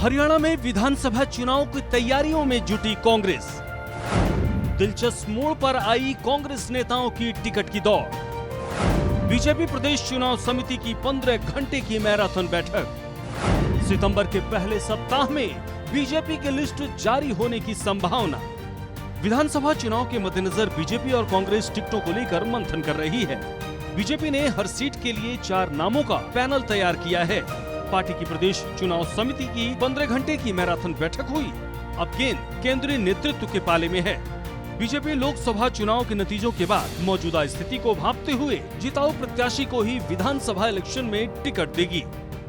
हरियाणा में विधानसभा चुनाव की तैयारियों में जुटी कांग्रेस। दिलचस्प मोड़ पर आई कांग्रेस नेताओं की टिकट की दौड़। बीजेपी प्रदेश चुनाव समिति की 15 घंटे की मैराथन बैठक। सितंबर के पहले सप्ताह में बीजेपी की लिस्ट जारी होने की संभावना। विधानसभा चुनाव के मद्देनजर बीजेपी और कांग्रेस टिकटों को लेकर मंथन कर रही है। बीजेपी ने हर सीट के लिए 4 नामों का पैनल तैयार किया है। पार्टी की प्रदेश चुनाव समिति की 15 घंटे की मैराथन बैठक हुई। अब गेंद केंद्रीय नेतृत्व के पाले में है। बीजेपी लोकसभा चुनाव के नतीजों के बाद मौजूदा स्थिति को भांपते हुए जिताऊ प्रत्याशी को ही विधानसभा इलेक्शन में टिकट देगी।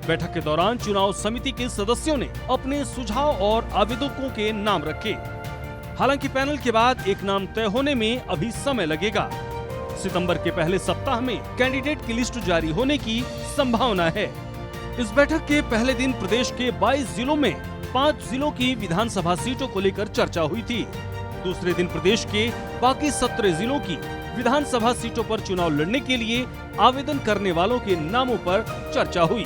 बैठक के दौरान चुनाव समिति के सदस्यों ने अपने सुझाव और आवेदकों के नाम रखे। हालांकि पैनल के बाद एक नाम तय होने में अभी समय लगेगा। सितंबर के पहले सप्ताह में कैंडिडेट की लिस्ट जारी होने की संभावना है। इस बैठक के पहले दिन प्रदेश के 22 जिलों में 5 जिलों की विधानसभा सीटों को लेकर चर्चा हुई थी। दूसरे दिन प्रदेश के बाकी 17 जिलों की विधानसभा सीटों पर चुनाव लड़ने के लिए आवेदन करने वालों के नामों पर चर्चा हुई।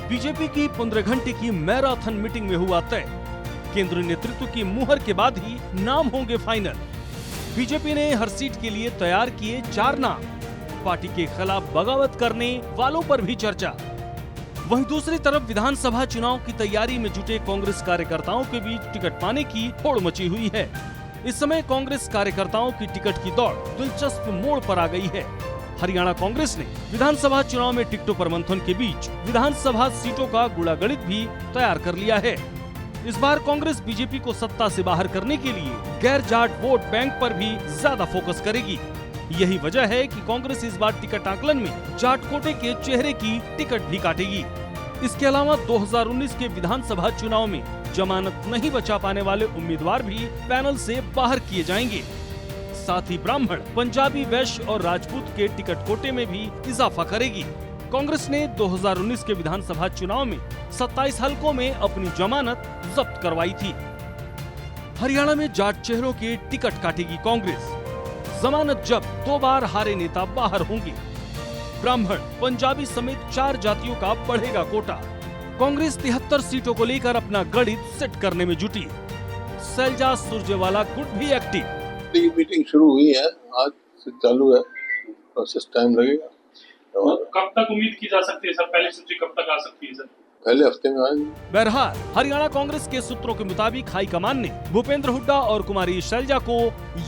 बीजेपी की 15 घंटे की मैराथन मीटिंग में हुआ तय। केंद्रीय नेतृत्व की मुहर के बाद ही नाम होंगे फाइनल। बीजेपी ने हर सीट के लिए तैयार किए 4 नाम। पार्टी के खिलाफ बगावत करने वालों पर भी चर्चा। वहीं दूसरी तरफ विधानसभा चुनाव की तैयारी में जुटे कांग्रेस कार्यकर्ताओं के बीच टिकट पाने की होड़ मची हुई है। इस समय कांग्रेस कार्यकर्ताओं की टिकट की दौड़ दिलचस्प मोड़ पर आ गई है। हरियाणा कांग्रेस ने विधानसभा चुनाव में टिकटों पर मंथन के बीच विधानसभा सीटों का गुणागणित भी तैयार कर लिया है। इस बार कांग्रेस बीजेपी को सत्ता से बाहर करने के लिए गैर जाट वोट बैंक पर भी ज्यादा फोकस करेगी। यही वजह है कि कांग्रेस इस बार टिकट आकलन में जाट कोटे के चेहरे की टिकट भी काटेगी। इसके अलावा 2019 के विधानसभा चुनाव में जमानत नहीं बचा पाने वाले उम्मीदवार भी पैनल से बाहर किए जाएंगे। साथ ही ब्राह्मण, पंजाबी, वैश्य और राजपूत के टिकट कोटे में भी इजाफा करेगी। कांग्रेस ने 2019 के विधानसभा चुनाव में 27 हलकों में अपनी जमानत जब्त करवाई थी। हरियाणा में जाट चेहरों के टिकट काटेगी कांग्रेस। जमानत जब्त 2 बार हारे नेता बाहर होंगे। ब्राह्मण, पंजाबी समेत 4 जातियों का बढ़ेगा कोटा। कांग्रेस 73 सीटों को लेकर अपना गणित सेट करने में जुटी। शैलजा सुरजेवाला गुट भी एक्टिव। मीटिंग शुरू हुई है, आज से चालू है, प्रोसेस टाइम लगेगा। कब तक उम्मीद की जा सकती है सर? पहली सूची कब तक आ सकती है सर? पहले हफ्ते में आएगी। बहरहाल हरियाणा कांग्रेस के सूत्रों के मुताबिक हाईकमान ने भूपेंद्र हुड्डा और कुमारी शैलजा को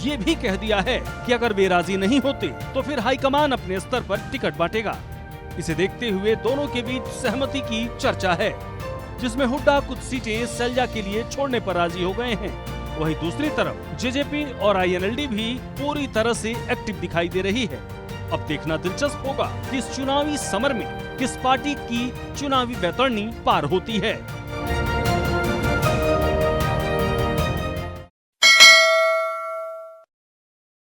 ये भी कह दिया है कि अगर वे राजी नहीं होते तो फिर हाईकमान अपने स्तर पर टिकट बांटेगा। इसे देखते हुए दोनों के बीच सहमति की चर्चा है, जिसमें हुड्डा कुछ सीटें शैलजा के लिए छोड़ने पर राजी हो गए हैं। वहीं दूसरी तरफ जेजेपी और आईएनएलडी भी पूरी तरह से एक्टिव दिखाई दे रही है। अब देखना दिलचस्प होगा कि इस चुनावी समर में किस पार्टी की चुनावी बैतरणी पार होती है।